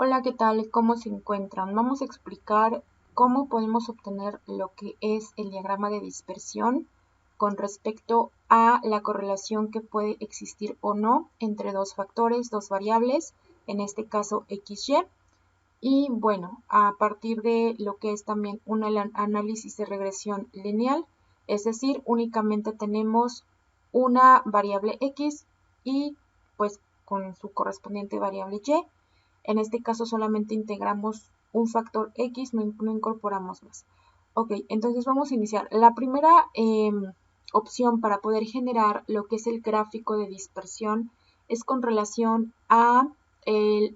Hola, ¿qué tal? ¿Cómo se encuentran? Vamos a explicar cómo podemos obtener lo que es el diagrama de dispersión con respecto a la correlación que puede existir o no entre dos factores, dos variables, en este caso XY. Y bueno, a partir de lo que es también un análisis de regresión lineal, es decir, únicamente tenemos una variable X y pues con su correspondiente variable Y. En este caso solamente integramos un factor X, no incorporamos más. Ok, entonces vamos a iniciar. La primera opción para poder generar lo que es el gráfico de dispersión es con relación a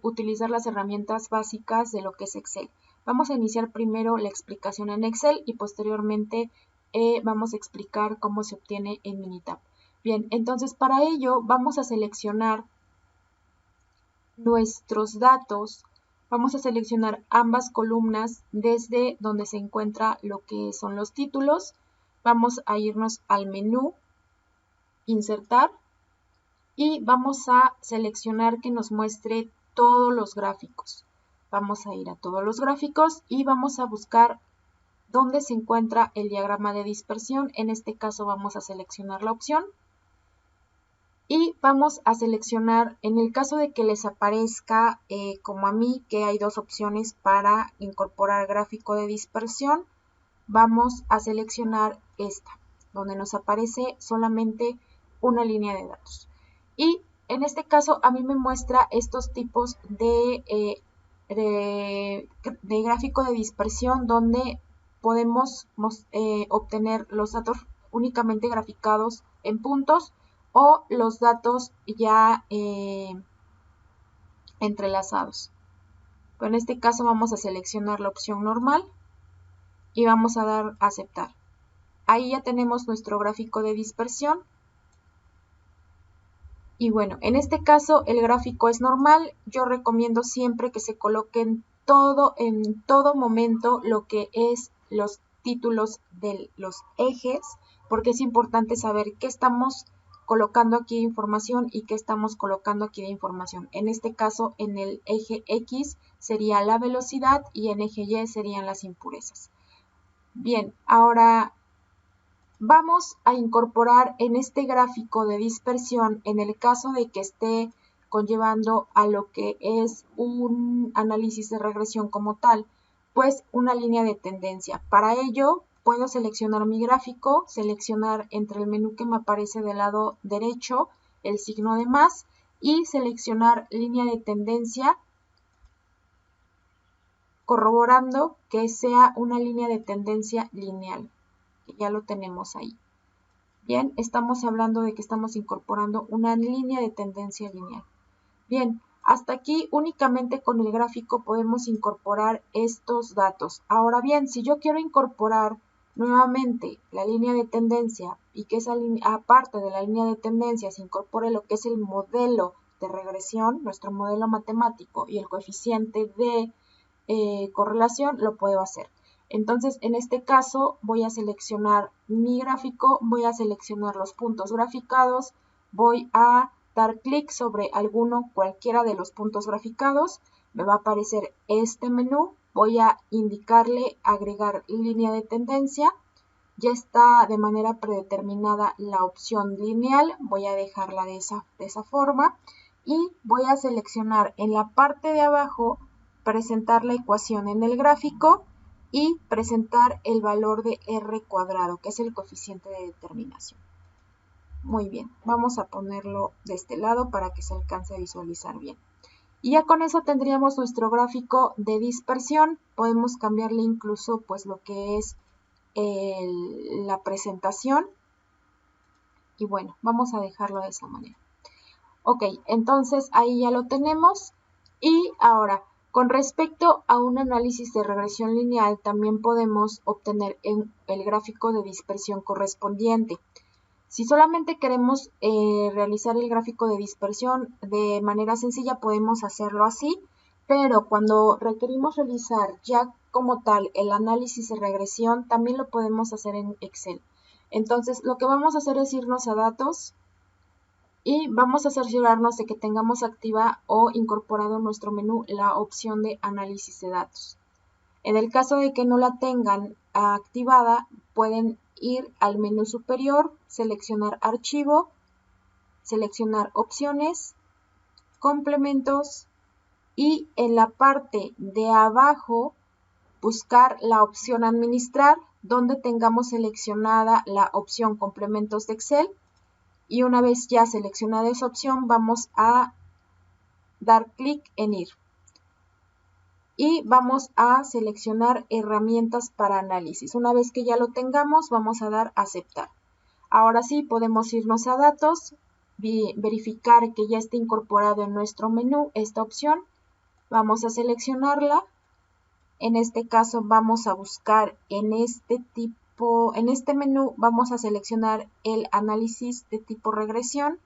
utilizar las herramientas básicas de lo que es Excel. Vamos a iniciar primero la explicación en Excel y posteriormente vamos a explicar cómo se obtiene en Minitab. Bien, entonces para ello vamos a seleccionar nuestros datos, vamos a seleccionar ambas columnas desde donde se encuentra lo que son los títulos. Vamos a irnos al menú, insertar, y vamos a seleccionar que nos muestre todos los gráficos. Vamos a ir a todos los gráficos y vamos a buscar dónde se encuentra el diagrama de dispersión. En este caso vamos a seleccionar la opción. Y vamos a seleccionar, en el caso de que les aparezca como a mí, que hay dos opciones para incorporar gráfico de dispersión, vamos a seleccionar esta, donde nos aparece solamente una línea de datos. Y en este caso a mí me muestra estos tipos de gráfico de dispersión donde podemos obtener los datos únicamente graficados en puntos o los datos ya entrelazados. Pero en este caso vamos a seleccionar la opción normal y vamos a dar a aceptar. Ahí ya tenemos nuestro gráfico de dispersión. Y bueno, en este caso el gráfico es normal. Yo recomiendo siempre que se coloquen en todo momento lo que es los títulos de los ejes, porque es importante saber qué estamos colocando aquí de información y qué estamos colocando aquí de información. En este caso, en el eje X sería la velocidad y en eje Y serían las impurezas. Bien, ahora vamos a incorporar en este gráfico de dispersión, en el caso de que esté conllevando a lo que es un análisis de regresión como tal, pues una línea de tendencia. Para ello, puedo seleccionar mi gráfico, seleccionar entre el menú que me aparece del lado derecho el signo de más y seleccionar línea de tendencia, corroborando que sea una línea de tendencia lineal, que ya lo tenemos ahí. Bien, estamos hablando de que estamos incorporando una línea de tendencia lineal. Bien, hasta aquí únicamente con el gráfico podemos incorporar estos datos. Ahora bien, si yo quiero incorporar nuevamente la línea de tendencia y que esa aparte de la línea de tendencia se incorpore lo que es el modelo de regresión, nuestro modelo matemático y el coeficiente de correlación, lo puedo hacer. Entonces, en este caso, voy a seleccionar mi gráfico, voy a seleccionar los puntos graficados, voy a dar clic sobre cualquiera de los puntos graficados, me va a aparecer este menú, voy a indicarle agregar línea de tendencia, ya está de manera predeterminada la opción lineal, voy a dejarla de esa forma y voy a seleccionar en la parte de abajo presentar la ecuación en el gráfico y presentar el valor de R cuadrado, que es el coeficiente de determinación. Muy bien, vamos a ponerlo de este lado para que se alcance a visualizar bien. Y ya con eso tendríamos nuestro gráfico de dispersión. Podemos cambiarle incluso pues lo que es la presentación. Y bueno, vamos a dejarlo de esa manera. Ok, entonces ahí ya lo tenemos. Y ahora, con respecto a un análisis de regresión lineal, también podemos obtener el gráfico de dispersión correspondiente. Si solamente queremos realizar el gráfico de dispersión de manera sencilla, podemos hacerlo así, pero cuando requerimos realizar ya como tal el análisis de regresión, también lo podemos hacer en Excel. Entonces, lo que vamos a hacer es irnos a datos, Y vamos a cerciorarnos de que tengamos activa o incorporado en nuestro menú la opción de análisis de datos. En el caso de que no la tengan activada, pueden ir al menú superior, seleccionar archivo, seleccionar opciones, complementos y en la parte de abajo buscar la opción administrar, donde tengamos seleccionada la opción complementos de Excel. Y una vez ya seleccionada esa opción, vamos a dar clic en ir. Y vamos a seleccionar herramientas para análisis. Una vez que ya lo tengamos, vamos a dar aceptar. Ahora sí, podemos irnos a datos, verificar que ya esté incorporado en nuestro menú esta opción. Vamos a seleccionarla. En este caso vamos a buscar en este menú vamos a seleccionar el análisis de tipo regresión.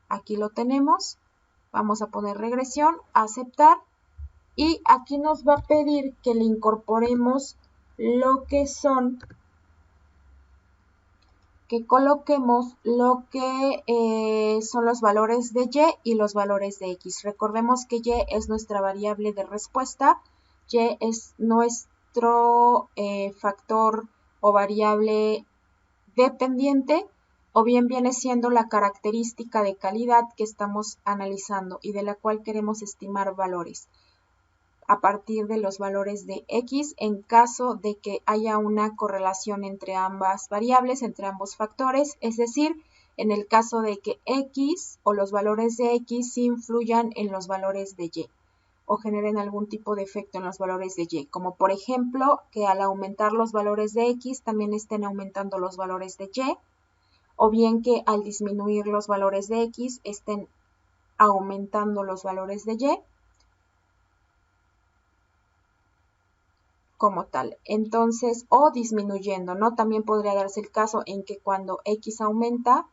Aquí lo tenemos. Vamos a poner regresión, aceptar. Y aquí nos va a pedir que le incorporemos lo que son, que coloquemos lo que son los valores de Y y los valores de X. Recordemos que Y es nuestra variable de respuesta. Y es nuestro factor o variable dependiente, o bien viene siendo la característica de calidad que estamos analizando y de la cual queremos estimar valores a partir de los valores de X en caso de que haya una correlación entre ambas variables, entre ambos factores, es decir, en el caso de que X o los valores de X influyan en los valores de Y o generen algún tipo de efecto en los valores de Y, como por ejemplo que al aumentar los valores de X también estén aumentando los valores de Y, o bien que al disminuir los valores de X estén aumentando los valores de Y, como tal. Entonces, o disminuyendo, ¿no? También podría darse el caso en que cuando X aumenta,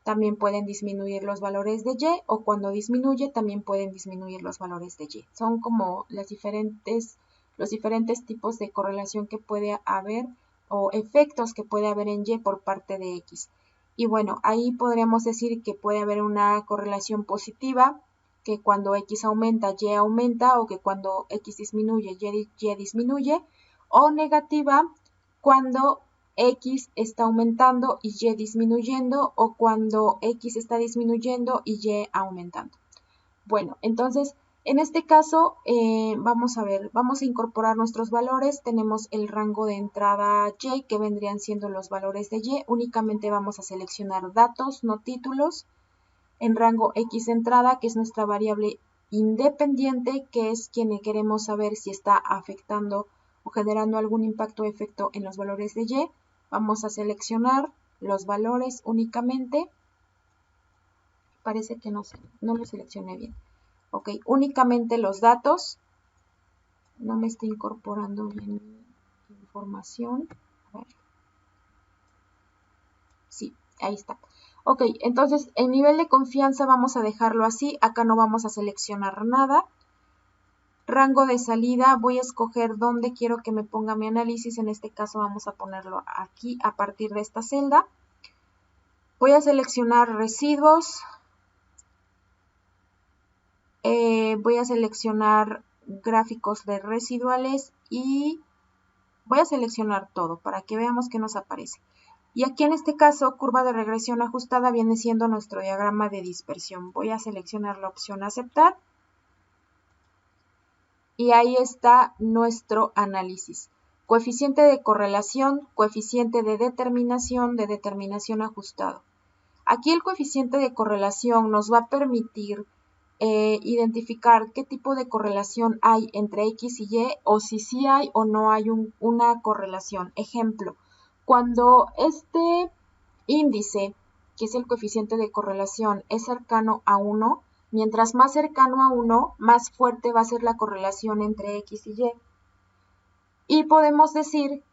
también pueden disminuir los valores de Y, o cuando disminuye, también pueden disminuir los valores de Y. Son como los diferentes tipos de correlación que puede haber o efectos que puede haber en Y por parte de X. Y bueno, ahí podríamos decir que puede haber una correlación positiva, que cuando X aumenta, Y aumenta, o que cuando X disminuye, Y disminuye, o negativa, cuando X está aumentando y Y disminuyendo, o cuando X está disminuyendo y Y aumentando. Bueno, entonces, en este caso, vamos a ver, vamos a incorporar nuestros valores. Tenemos el rango de entrada Y, que vendrían siendo los valores de Y. Únicamente vamos a seleccionar datos, no títulos. En rango X entrada, que es nuestra variable independiente, que es quien queremos saber si está afectando o generando algún impacto o efecto en los valores de Y. Vamos a seleccionar los valores únicamente. Parece que no lo seleccioné bien. Ok, únicamente los datos. No me está incorporando bien información. A ver. Sí, ahí está. Ok, entonces el nivel de confianza vamos a dejarlo así. Acá no vamos a seleccionar nada. Rango de salida, voy a escoger dónde quiero que me ponga mi análisis. En este caso vamos a ponerlo aquí a partir de esta celda. Voy a seleccionar residuos. Voy a seleccionar gráficos de residuales y voy a seleccionar todo para que veamos qué nos aparece. Y aquí en este caso, curva de regresión ajustada viene siendo nuestro diagrama de dispersión. Voy a seleccionar la opción aceptar. Y ahí está nuestro análisis. Coeficiente de correlación, coeficiente de determinación ajustado. Aquí el coeficiente de correlación nos va a permitir identificar qué tipo de correlación hay entre X y Y, o si sí hay o no hay una correlación. Ejemplo, cuando este índice, que es el coeficiente de correlación, es cercano a 1, mientras más cercano a 1, más fuerte va a ser la correlación entre X y Y. Y podemos decir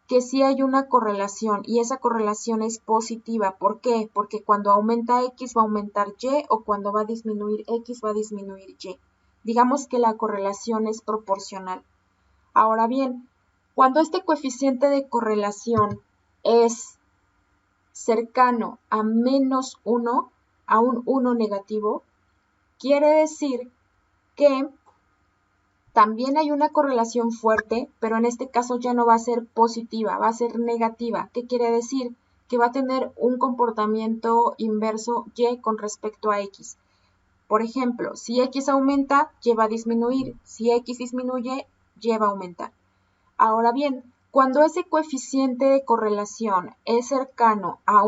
que sí hay una correlación y esa correlación es positiva. ¿Por qué? Porque cuando aumenta X va a aumentar Y, o cuando va a disminuir X va a disminuir Y. Digamos que la correlación es proporcional. Ahora bien, cuando este coeficiente de correlación es cercano a -1, a un 1 negativo, quiere decir que también hay una correlación fuerte, pero en este caso ya no va a ser positiva, va a ser negativa. ¿Qué quiere decir? Que va a tener un comportamiento inverso Y con respecto a X. Por ejemplo, si X aumenta, Y va a disminuir. Si X disminuye, Y va a aumentar. Ahora bien, cuando ese coeficiente de correlación es cercano a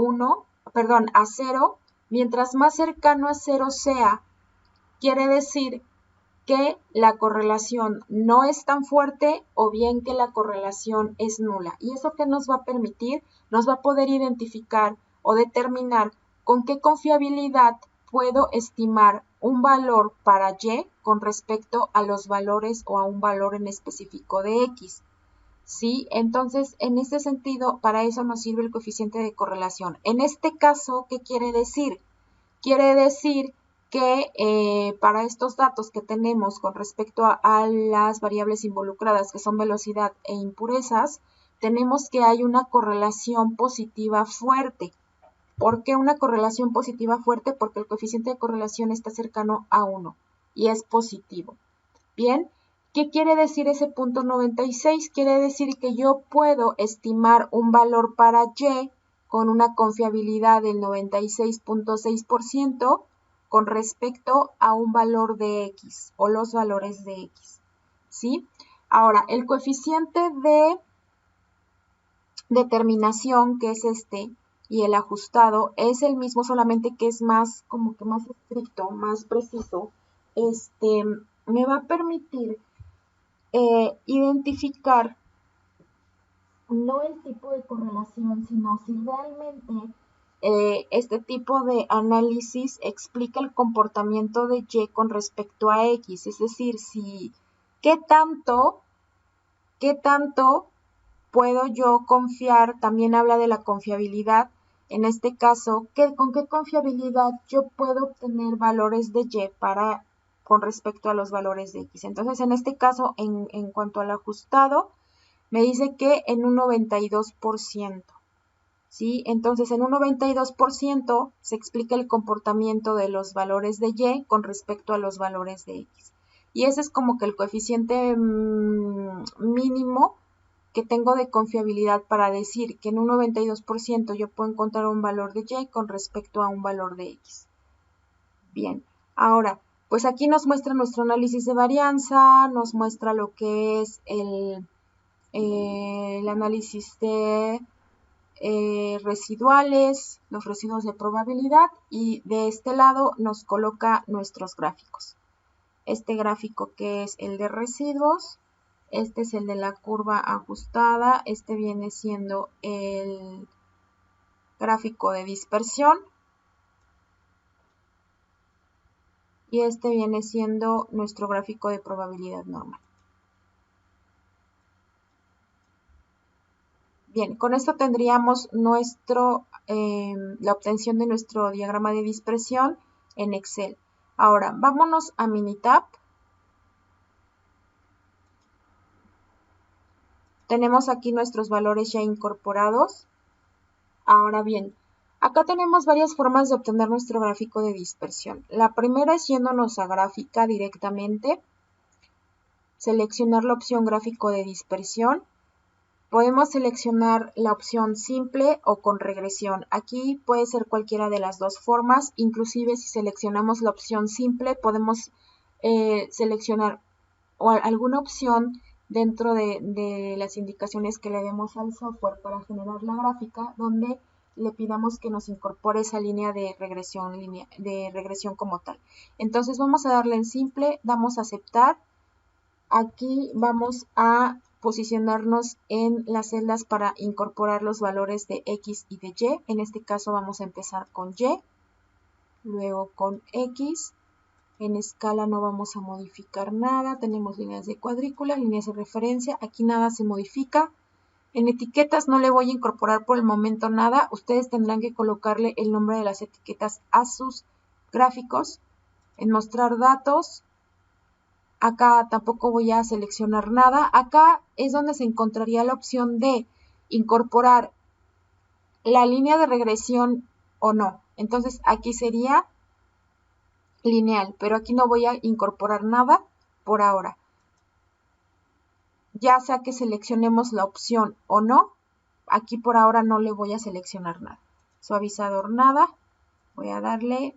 0, mientras más cercano a 0 sea, quiere decir que la correlación no es tan fuerte o bien que la correlación es nula. ¿Y eso qué nos va a permitir? Nos va a poder identificar o determinar con qué confiabilidad puedo estimar un valor para Y con respecto a los valores o a un valor en específico de X. ¿Sí? Entonces, en este sentido, para eso nos sirve el coeficiente de correlación. En este caso, ¿qué quiere decir? Quiere decir que para estos datos que tenemos con respecto a las variables involucradas, que son velocidad e impurezas, tenemos que hay una correlación positiva fuerte. ¿Por qué una correlación positiva fuerte? Porque el coeficiente de correlación está cercano a 1 y es positivo. Bien, ¿qué quiere decir ese punto 96? Quiere decir que yo puedo estimar un valor para Y con una confiabilidad del 96.6% con respecto a un valor de X o los valores de X. ¿Sí? Ahora, el coeficiente de determinación, que es este, y el ajustado, es el mismo, solamente que es más, como que más estricto, más preciso. Me va a permitir identificar no el tipo de correlación, sino si realmente este tipo de análisis explica el comportamiento de Y con respecto a X, es decir, qué tanto puedo yo confiar. También habla de la confiabilidad, en este caso, con qué confiabilidad yo puedo obtener valores de Y con respecto a los valores de X. Entonces, en este caso, en cuanto al ajustado, me dice que en un 92%. ¿Sí? Entonces, en un 92% se explica el comportamiento de los valores de Y con respecto a los valores de X. Y ese es como que el coeficiente mínimo que tengo de confiabilidad para decir que en un 92% yo puedo encontrar un valor de Y con respecto a un valor de X. Bien, ahora, pues aquí nos muestra nuestro análisis de varianza, nos muestra lo que es el análisis de residuales, los residuos de probabilidad, y de este lado nos coloca nuestros gráficos. Este gráfico que es el de residuos, este es el de la curva ajustada, este viene siendo el gráfico de dispersión y este viene siendo nuestro gráfico de probabilidad normal. Bien, con esto tendríamos la obtención de nuestro diagrama de dispersión en Excel. Ahora, vámonos a Minitab. Tenemos aquí nuestros valores ya incorporados. Ahora bien, acá tenemos varias formas de obtener nuestro gráfico de dispersión. La primera es yéndonos a gráfica directamente, seleccionar la opción gráfico de dispersión. Podemos seleccionar la opción simple o con regresión. Aquí puede ser cualquiera de las dos formas. Inclusive si seleccionamos la opción simple, podemos seleccionar alguna opción dentro de las indicaciones que le demos al software para generar la gráfica, donde le pidamos que nos incorpore esa línea de regresión como tal. Entonces vamos a darle en simple, damos a aceptar. Aquí vamos a posicionarnos en las celdas para incorporar los valores de X y de Y. En este caso vamos a empezar con Y, luego con X. En escala no vamos a modificar nada, tenemos líneas de cuadrícula, líneas de referencia, aquí nada se modifica. En etiquetas no le voy a incorporar por el momento nada, ustedes tendrán que colocarle el nombre de las etiquetas a sus gráficos. En mostrar datos, acá tampoco voy a seleccionar nada. Acá es donde se encontraría la opción de incorporar la línea de regresión o no. Entonces aquí sería lineal, pero aquí no voy a incorporar nada por ahora. Ya sea que seleccionemos la opción o no, aquí por ahora no le voy a seleccionar nada. Suavizador nada, voy a darle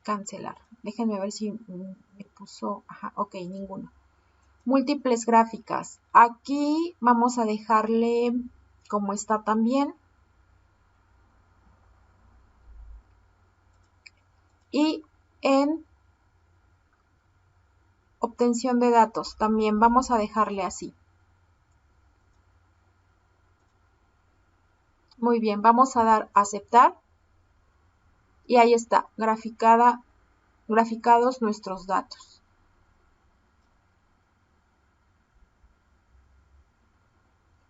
cancelar. Déjenme ver si me puso, ajá, ok, ninguno. Múltiples gráficas, aquí vamos a dejarle como está también. Y en obtención de datos también vamos a dejarle así. Muy bien, vamos a dar aceptar y ahí está, graficados nuestros datos.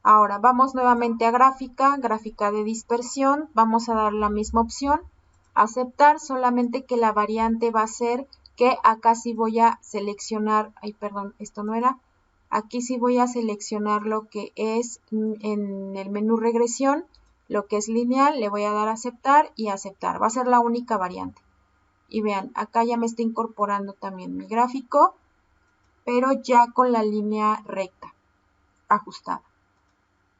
Ahora vamos nuevamente a gráfica de dispersión, vamos a dar la misma opción, aceptar, solamente que la variante va a ser que acá sí voy a seleccionar, ay perdón, esto no era, aquí sí voy a seleccionar lo que es en el menú regresión, lo que es lineal, le voy a dar aceptar y aceptar, va a ser la única variante. Y vean, acá ya me está incorporando también mi gráfico, pero ya con la línea recta, ajustada.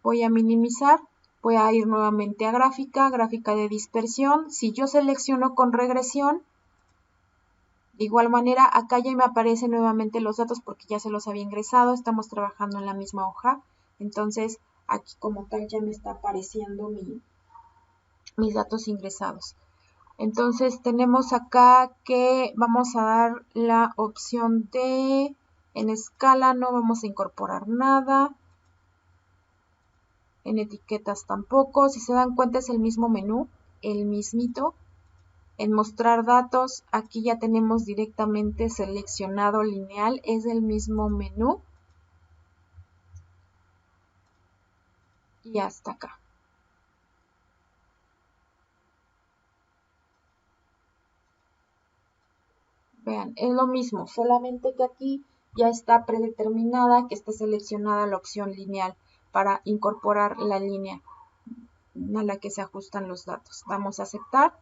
Voy a minimizar, voy a ir nuevamente a gráfica de dispersión. Si yo selecciono con regresión, de igual manera, acá ya me aparecen nuevamente los datos porque ya se los había ingresado, estamos trabajando en la misma hoja. Entonces, aquí como tal ya me está apareciendo mis datos ingresados. Entonces, tenemos acá que vamos a dar la opción de, en escala no vamos a incorporar nada. En etiquetas tampoco, si se dan cuenta es el mismo menú, el mismito. En mostrar datos, aquí ya tenemos directamente seleccionado lineal, es el mismo menú. Y hasta acá. Vean, es lo mismo, solamente que aquí ya está predeterminada, que está seleccionada la opción lineal para incorporar la línea a la que se ajustan los datos. Damos a aceptar.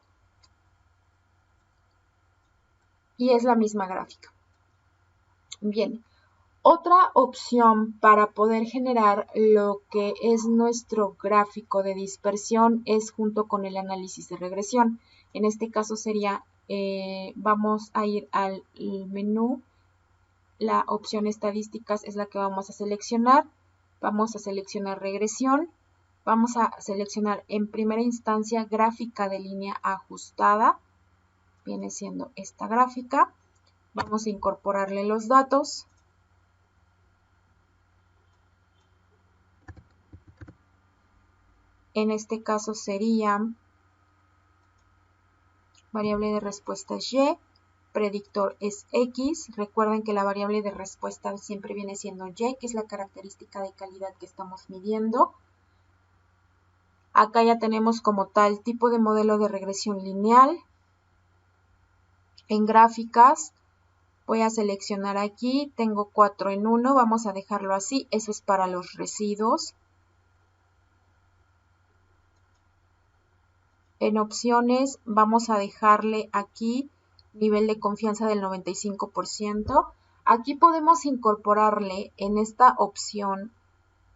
Y es la misma gráfica. Bien, otra opción para poder generar lo que es nuestro gráfico de dispersión es junto con el análisis de regresión. En este caso sería, vamos a ir al menú, la opción estadísticas es la que vamos a seleccionar. Vamos a seleccionar regresión. Vamos a seleccionar en primera instancia gráfica de línea ajustada. Viene siendo esta gráfica. Vamos a incorporarle los datos. En este caso sería variable de respuesta es Y, predictor es X. Recuerden que la variable de respuesta siempre viene siendo Y, que es la característica de calidad que estamos midiendo. Acá ya tenemos como tal tipo de modelo de regresión lineal. En gráficas voy a seleccionar aquí, tengo 4 en 1, vamos a dejarlo así, eso es para los residuos. En opciones vamos a dejarle aquí nivel de confianza del 95%. Aquí podemos incorporarle en esta opción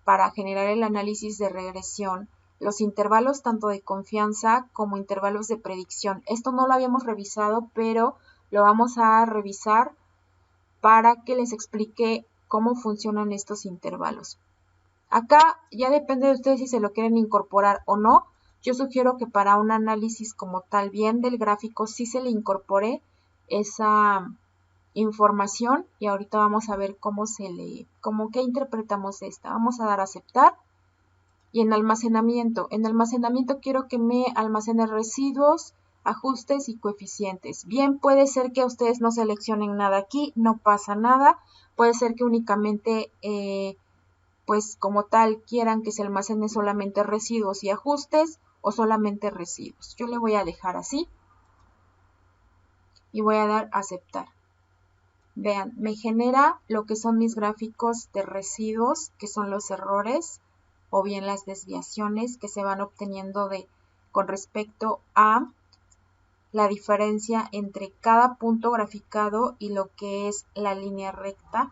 para generar el análisis de regresión los intervalos tanto de confianza como intervalos de predicción. Esto no lo habíamos revisado, pero lo vamos a revisar para que les explique cómo funcionan estos intervalos. Acá ya depende de ustedes si se lo quieren incorporar o no. Yo sugiero que para un análisis como tal bien del gráfico sí se le incorpore esa información y ahorita vamos a ver cómo qué interpretamos esta. Vamos a dar a aceptar y en almacenamiento quiero que me almacene residuos, ajustes y coeficientes. Bien, puede ser que ustedes no seleccionen nada aquí, no pasa nada. Puede ser que únicamente pues como tal quieran que se almacene solamente residuos y ajustes o solamente residuos. Yo le voy a dejar así y voy a dar aceptar. Vean, me genera lo que son mis gráficos de residuos, que son los errores o bien las desviaciones que se van obteniendo con respecto a la diferencia entre cada punto graficado y lo que es la línea recta.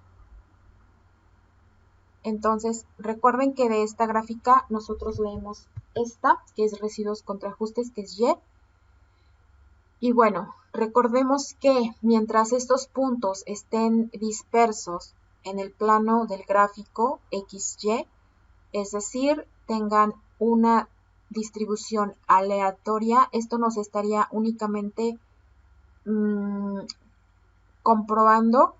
Entonces, recuerden que de esta gráfica nosotros leemos esta, que es residuos contra ajustes, que es Y. Y bueno, recordemos que mientras estos puntos estén dispersos en el plano del gráfico XY, es decir, tengan una distribución aleatoria, esto nos estaría únicamente comprobando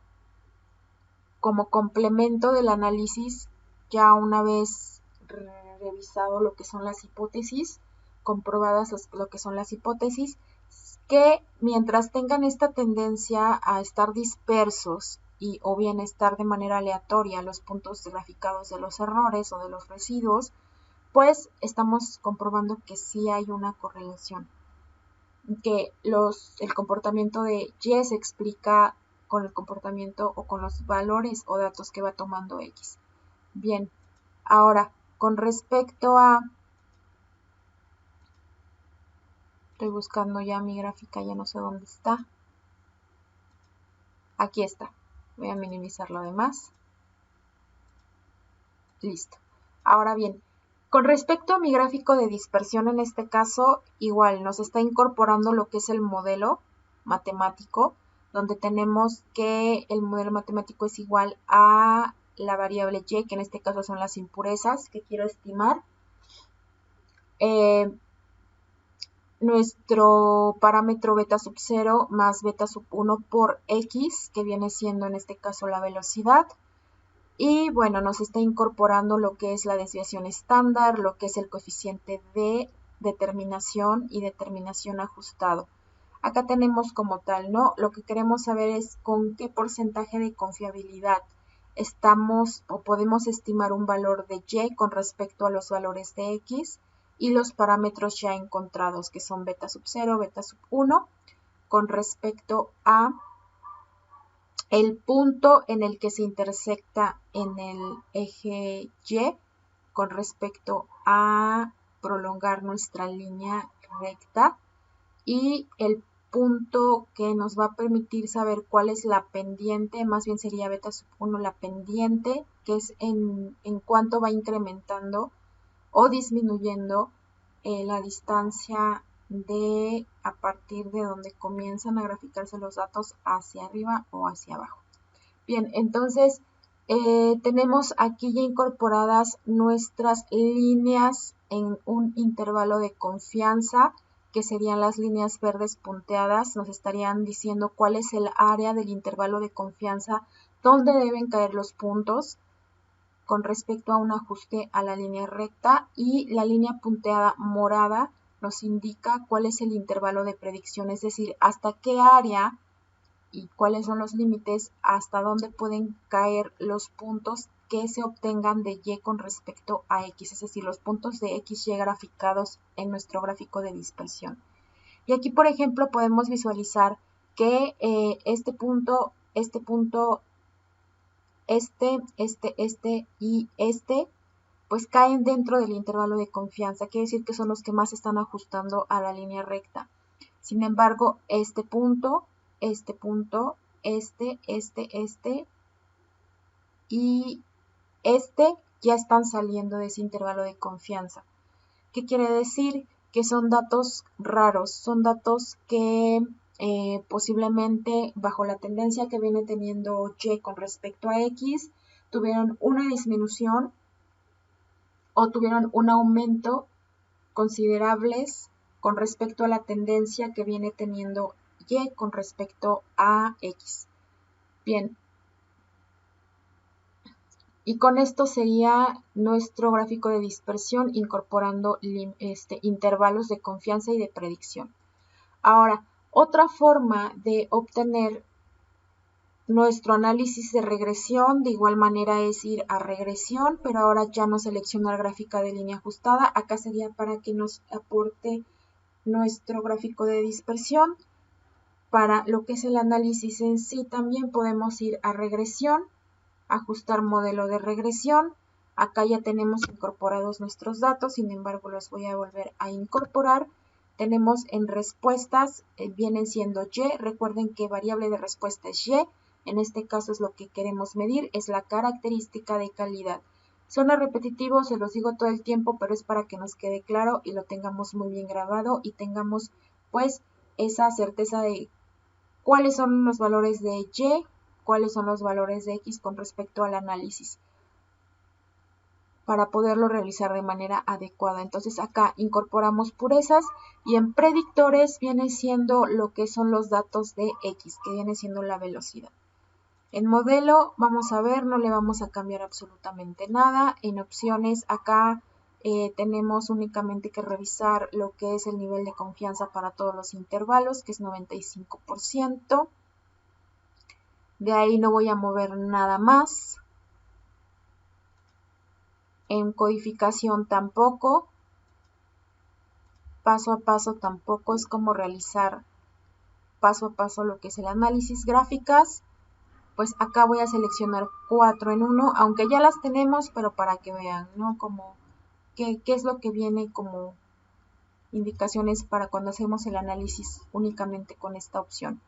como complemento del análisis, ya una vez revisado lo que son las hipótesis, comprobadas lo que son las hipótesis, que mientras tengan esta tendencia a estar dispersos y o bien estar de manera aleatoria los puntos graficados de los errores o de los residuos, pues estamos comprobando que sí hay una correlación, que el comportamiento de Y se explica con el comportamiento o con los valores o datos que va tomando X. Bien, ahora con respecto a... Estoy buscando ya mi gráfica, ya no sé dónde está. Aquí está. Voy a minimizar lo demás. Listo. Ahora bien, con respecto a mi gráfico de dispersión, en este caso, igual nos está incorporando lo que es el modelo matemático, donde tenemos que el modelo matemático es igual a la variable Y, que en este caso son las impurezas que quiero estimar. Nuestro parámetro beta sub 0 más beta sub 1 por X, que viene siendo en este caso la velocidad. Y bueno, nos está incorporando lo que es la desviación estándar, lo que es el coeficiente de determinación y determinación ajustado. Acá tenemos como tal, ¿no? Lo que queremos saber es con qué porcentaje de confiabilidad estamos o podemos estimar un valor de Y con respecto a los valores de X y los parámetros ya encontrados, que son beta sub 0, beta sub 1, con respecto a el punto en el que se intersecta en el eje Y con respecto a prolongar nuestra línea recta y el punto que nos va a permitir saber cuál es la pendiente, más bien sería beta sub 1 la pendiente, que es en cuánto va incrementando o disminuyendo la distancia de a partir de donde comienzan a graficarse los datos hacia arriba o hacia abajo. Bien, entonces tenemos aquí ya incorporadas nuestras líneas en un intervalo de confianza, que serían las líneas verdes punteadas. Nos estarían diciendo cuál es el área del intervalo de confianza donde deben caer los puntos con respecto a un ajuste a la línea recta, y la línea punteada morada nos indica cuál es el intervalo de predicción, es decir, hasta qué área y cuáles son los límites hasta dónde pueden caer los puntos que se obtengan de Y con respecto a X, es decir, los puntos de XY graficados en nuestro gráfico de dispersión. Y aquí, por ejemplo, podemos visualizar que este punto y pues caen dentro del intervalo de confianza, quiere decir que son los que más están ajustando a la línea recta. Sin embargo, este punto y ya están saliendo de ese intervalo de confianza. ¿Qué quiere decir? Que son datos raros, son datos que posiblemente bajo la tendencia que viene teniendo Y con respecto a X, tuvieron una disminución o tuvieron un aumento considerables con respecto a la tendencia que viene teniendo Y con respecto a X. Bien, y con esto sería nuestro gráfico de dispersión incorporando intervalos de confianza y de predicción. Ahora, otra forma de obtener nuestro análisis de regresión, de igual manera, es ir a regresión, pero ahora ya no seleccionar gráfica de línea ajustada. Acá sería para que nos aporte nuestro gráfico de dispersión. Para lo que es el análisis en sí, también podemos ir a regresión, ajustar modelo de regresión. Acá ya tenemos incorporados nuestros datos, sin embargo los voy a volver a incorporar. tenemos en respuestas, vienen siendo Y. Recuerden que variable de respuesta es Y. En este caso es lo que queremos medir, es la característica de calidad. Suena repetitivo, se los digo todo el tiempo, pero es para que nos quede claro y lo tengamos muy bien grabado y tengamos pues esa certeza de cuáles son los valores de Y, cuáles son los valores de X con respecto al análisis, para poderlo realizar de manera adecuada. Entonces acá incorporamos purezas y en predictores viene siendo lo que son los datos de X, que viene siendo la velocidad. En modelo, vamos a ver, no le vamos a cambiar absolutamente nada. En opciones, acá tenemos únicamente que revisar lo que es el nivel de confianza para todos los intervalos, que es 95%. De ahí no voy a mover nada más. En codificación tampoco. Paso a paso tampoco, es como realizar paso a paso lo que es el análisis. Gráficas, pues acá voy a seleccionar 4 en 1, aunque ya las tenemos, pero para que vean, ¿no? Como qué es lo que viene como indicaciones para cuando hacemos el análisis únicamente con esta opción.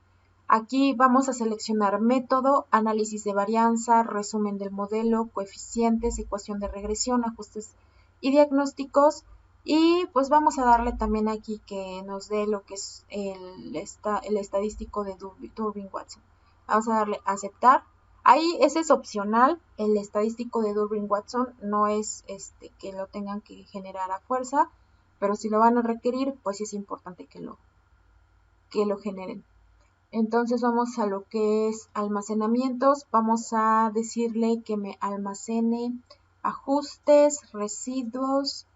Aquí vamos a seleccionar método, análisis de varianza, resumen del modelo, coeficientes, ecuación de regresión, ajustes y diagnósticos. Y pues vamos a darle también aquí que nos dé lo que es el estadístico de Durbin-Watson. Vamos a darle aceptar. Ahí ese es opcional, el estadístico de Durbin-Watson no es que lo tengan que generar a fuerza, pero si lo van a requerir, pues es importante que lo generen. Entonces vamos a lo que es almacenamientos, vamos a decirle que me almacene ajustes, residuos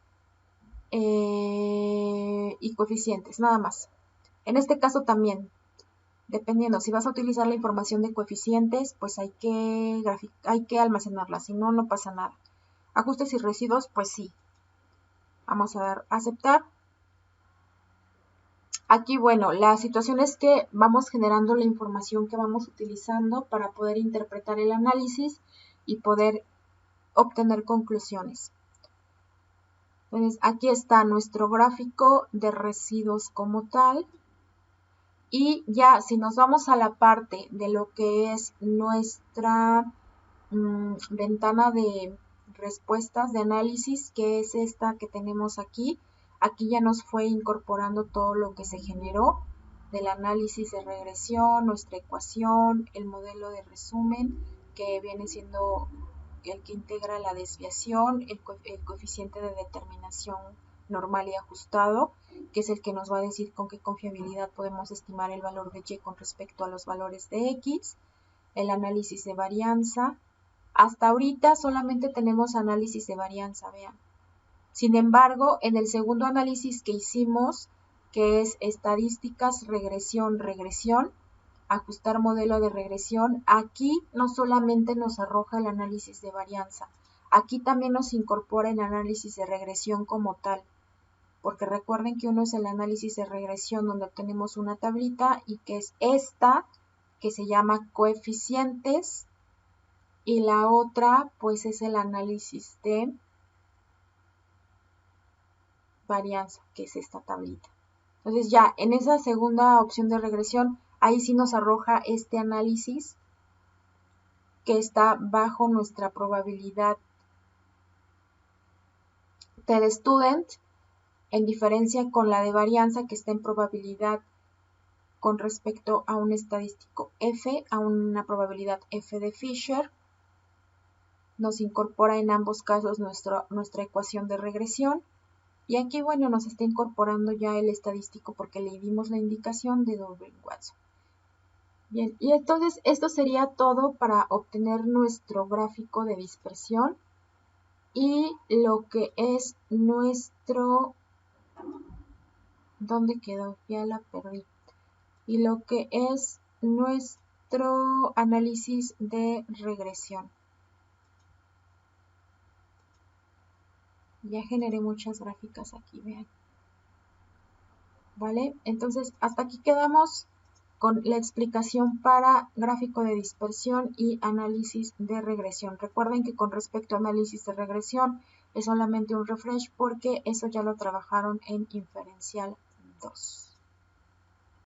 y coeficientes, nada más. En este caso también, dependiendo, si vas a utilizar la información de coeficientes, pues hay que almacenarla, si no, no pasa nada. Ajustes y residuos, pues sí. Vamos a dar a aceptar. Aquí, bueno, la situación es que vamos generando la información que vamos utilizando para poder interpretar el análisis y poder obtener conclusiones. Entonces, aquí está nuestro gráfico de residuos como tal. Y ya, si nos vamos a la parte de lo que es nuestra ventana de respuestas de análisis, que es esta que tenemos aquí, aquí ya nos fue incorporando todo lo que se generó del análisis de regresión, nuestra ecuación, el modelo de resumen, que viene siendo el que integra la desviación, el coeficiente de determinación normal y ajustado, que es el que nos va a decir con qué confiabilidad podemos estimar el valor de Y con respecto a los valores de X, el análisis de varianza. Hasta ahorita solamente tenemos análisis de varianza, vean. Sin embargo, en el segundo análisis que hicimos, que es estadísticas, regresión, ajustar modelo de regresión, aquí no solamente nos arroja el análisis de varianza, aquí también nos incorpora el análisis de regresión como tal, porque recuerden que uno es el análisis de regresión donde obtenemos una tablita y que es esta que se llama coeficientes, y la otra pues es el análisis de varianza, que es esta tablita. Entonces ya en esa segunda opción de regresión, ahí sí nos arroja este análisis que está bajo nuestra probabilidad TED Student, en diferencia con la de varianza que está en probabilidad con respecto a un estadístico F, a una probabilidad F de Fisher. Nos incorpora en ambos casos nuestra ecuación de regresión. Y aquí, bueno, nos está incorporando ya el estadístico porque le dimos la indicación de Durbin-Watson. Bien, y entonces esto sería todo para obtener nuestro gráfico de dispersión y lo que es nuestro... ¿Dónde quedó? Ya la perdí. Y lo que es nuestro análisis de regresión. Ya generé muchas gráficas aquí, vean. ¿Vale? Entonces, hasta aquí quedamos con la explicación para gráfico de dispersión y análisis de regresión. Recuerden que con respecto a análisis de regresión es solamente un refresh porque eso ya lo trabajaron en inferencial besitos.